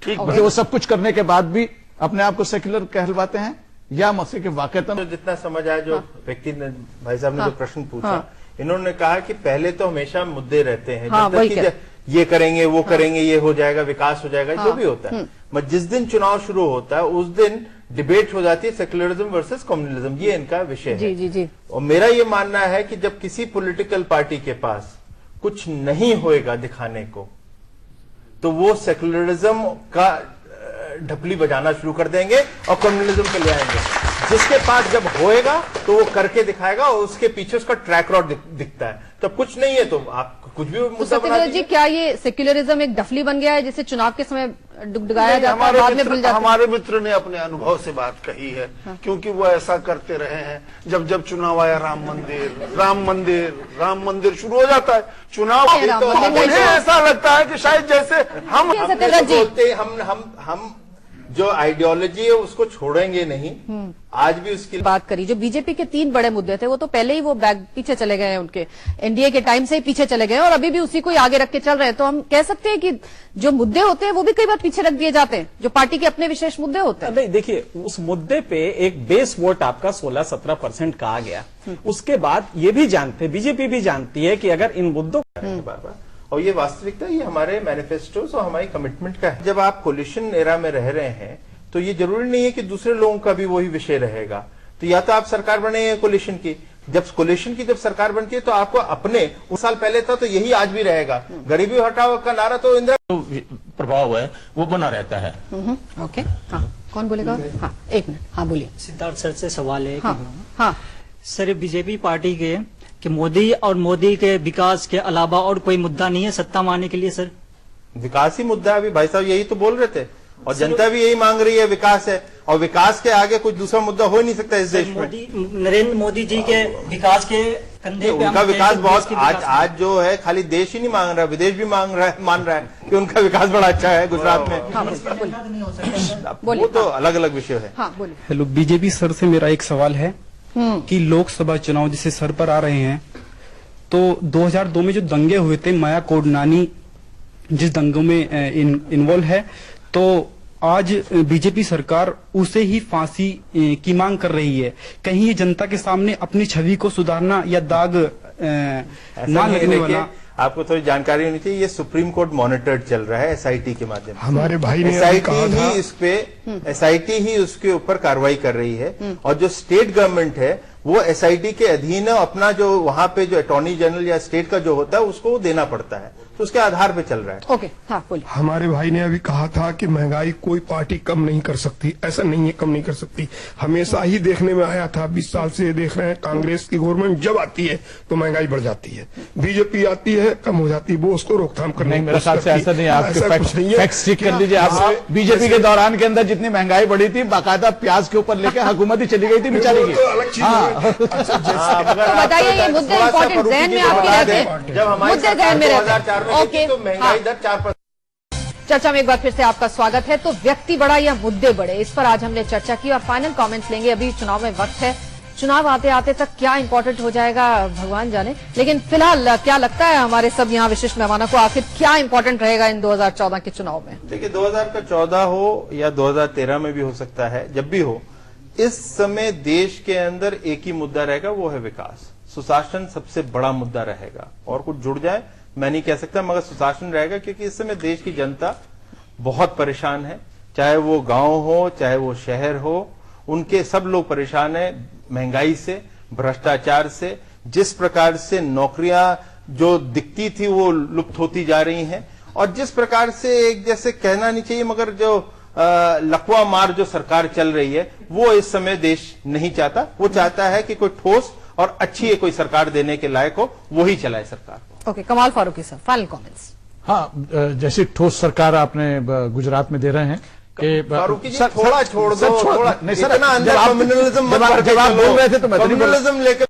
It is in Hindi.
ठीक, वो सब कुछ करने के बाद भी अपने आप को सेक्युलर कहलवाते हैं या मसीह के वाकईतन। तो जितना समझ आया, जो व्यक्ति ने, भाई साहब ने जो प्रश्न पूछा, इन्होंने कहा कि पहले तो हमेशा मुद्दे रहते हैं, जब तक कि ये करेंगे वो करेंगे, ये हो जाएगा, विकास हो जाएगा, जो भी होता है, मगर जिस दिन चुनाव शुरू होता है उस दिन डिबेट हो जाती है सेक्युलरिज्म वर्सेस कम्युनलिज्म। ये इनका विषय है। जी। और मेरा ये मानना है कि जब किसी पॉलिटिकल पार्टी के पास कुछ नहीं होएगा दिखाने को, तो वो सेक्युलरिज्म का ढपली बजाना शुरू कर देंगे और कम्युनलिज्म पे ले आएंगे। जिसके पास जब होएगा तो वो करके दिखाएगा और उसके पीछे उसका ट्रैक रिकॉर्ड दिखता है। तो कुछ नहीं है तो आप कुछ भी मुद्दा बना दीजिए। जी, क्या ये सेक्युलरिज्म एक डफली बन गया है जिसे चुनाव के समय डुगडुगाया जाता है, बाद में भूल जाता है? हमारे मित्र ने अपने अनुभव से बात कही है, क्योंकि वो ऐसा करते रहे हैं। जब चुनाव आया, राम मंदिर शुरू हो जाता है चुनाव, तो मुझे ऐसा लगता है कि शायद जैसे हम बोलते हम जो आइडियोलॉजी है उसको छोड़ेंगे नहीं। आज भी उसकी बात करी। जो बीजेपी के 3 बड़े मुद्दे थे वो तो पहले ही वो बैग पीछे चले गए हैं, उनके एनडीए के टाइम से ही पीछे चले गए और अभी भी उसी को ही आगे रख के चल रहे हैं। तो हम कह सकते हैं कि जो मुद्दे होते हैं वो भी कई बार पीछे रख दिए जाते हैं, जो पार्टी के अपने विशेष मुद्दे होते हैं। नहीं, देखिए, उस मुद्दे पे एक बेस वोट आपका 16-17% का आ गया। उसके बाद ये भी जानते, बीजेपी भी जानती है कि अगर इन मुद्दों बार और ये वास्तविकता, ये हमारे मैनिफेस्टो और हमारी कमिटमेंट का है। जब आप कोलिशन एरा में रह रहे हैं तो ये जरूरी नहीं है कि दूसरे लोगों का भी वही विषय रहेगा। तो या तो आप सरकार बने कोलिशन की, जब कोलिशन की जब सरकार बनती है तो आपको अपने, उस साल पहले था तो यही आज भी रहेगा। गरीबी हटाओ का नारा तो इंदिरा प्रभाव है वो बना रहता है। ओके, हाँ, कौन बोलेगा? हाँ, एक मिनट, हाँ बोलिए। सिद्धार्थ सर से सवाल है। हाँ सर, बीजेपी पार्टी के कि मोदी और मोदी के विकास के अलावा और कोई मुद्दा नहीं है सत्ता मारने के लिए? सर, विकास ही मुद्दा है। अभी भाई साहब यही तो बोल रहे थे और जनता भी यही मांग रही है, विकास है। और विकास के आगे कुछ दूसरा मुद्दा हो ही नहीं सकता इस देश में। नरेंद्र मोदी जी के विकास के कंधे पे उनका विकास बहुत आज जो है, खाली देश ही नहीं मांग रहा, विदेश भी मान रहा है कि उनका विकास बड़ा अच्छा है गुजरात में। वो तो अलग अलग विषय है। हेलो, बीजेपी सर से मेरा एक सवाल है कि लोकसभा चुनाव जिसे सर पर आ रहे हैं, तो 2002 में जो दंगे हुए थे, माया कोडनानी जिस दंगों में इन्वॉल्व है, तो आज बीजेपी सरकार उसे ही फांसी की मांग कर रही है। कहीं ये जनता के सामने अपनी छवि को सुधारना या दाग ना लगने वाला? आपको थोड़ी जानकारी होनी चाहिए, ये सुप्रीम कोर्ट मॉनिटर्ड चल रहा है एसआईटी के माध्यम से। हमारे भाई ने एसआईटी ही उसके ऊपर कार्रवाई कर रही है और जो स्टेट गवर्नमेंट है वो एसआईटी के अधीन अपना जो वहां पे जो अटॉर्नी जनरल या स्टेट का जो होता है उसको देना पड़ता है, तो उसके आधार पे चल रहा है। ओके, हाँ बोलिए। हमारे भाई ने अभी कहा था कि महंगाई कोई पार्टी कम नहीं कर सकती। ऐसा नहीं है, कम नहीं कर सकती। हमेशा ही देखने में आया था, 20 साल से देख रहे हैं, कांग्रेस की गवर्नमेंट जब आती है तो महंगाई बढ़ जाती है, बीजेपी आती है कम हो जाती है। वो उसको रोकथाम करने मेरे ख्याल से ऐसा नहीं। आप फैक्ट्स चेक कर लीजिए। आप बीजेपी के दौरान के अंदर जितनी महंगाई बढ़ी थी, बाकायदा प्याज के ऊपर लेकर हुकूमत ही चली गई थी बेचारी की। अलग चीज बताइए, ये मुद्दे इंपॉर्टेंट जहन में आपके रहते हैं? जब हमारे मुद्दे जहन में रहते हैं। ओके, तो महंगाई दर 4%। चर्चा में एक बार फिर से आपका स्वागत है। तो व्यक्ति बड़ा या मुद्दे बड़े, इस पर आज हमने चर्चा की और फाइनल कमेंट्स लेंगे। अभी चुनाव में वक्त है, चुनाव आते आते तक क्या इंपॉर्टेंट हो जाएगा भगवान जाने। लेकिन फिलहाल क्या लगता है हमारे सब यहाँ विशिष्ट मेहमानों को, आखिर क्या इंपॉर्टेंट रहेगा इन 2014 के चुनाव में? देखिए, 2014 हो या 2013 में भी हो सकता है, जब भी हो, इस समय देश के अंदर एक ही मुद्दा रहेगा, वो है विकास। सुशासन सबसे बड़ा मुद्दा रहेगा। और कुछ जुड़ जाए मैं नहीं कह सकता, मगर सुशासन रहेगा, क्योंकि इस समय देश की जनता बहुत परेशान है। चाहे वो गांव हो, चाहे वो शहर हो, उनके सब लोग परेशान है महंगाई से, भ्रष्टाचार से। जिस प्रकार से नौकरियां जो दिखती थी वो लुप्त होती जा रही हैं, और जिस प्रकार से एक, जैसे कहना नहीं चाहिए मगर जो लकवा मार जो सरकार चल रही है, वो इस समय देश नहीं चाहता। वो चाहता है कि कोई ठोस और अच्छी कोई सरकार देने के लायक हो, वो ही चलाए सरकार। Okay, Kamal Farooqui sir, final comments. हाँ, जैसी ठोस सरकार आपने गुजरात में दे रहे हैं फारूकी जी, थोड़ा छोड़ दो, थोड़ा नहीं सर, इतना अंदर कम्युनलिज्म जब आप बोल रहे थे तो मैं कम्युनलिज्म लेके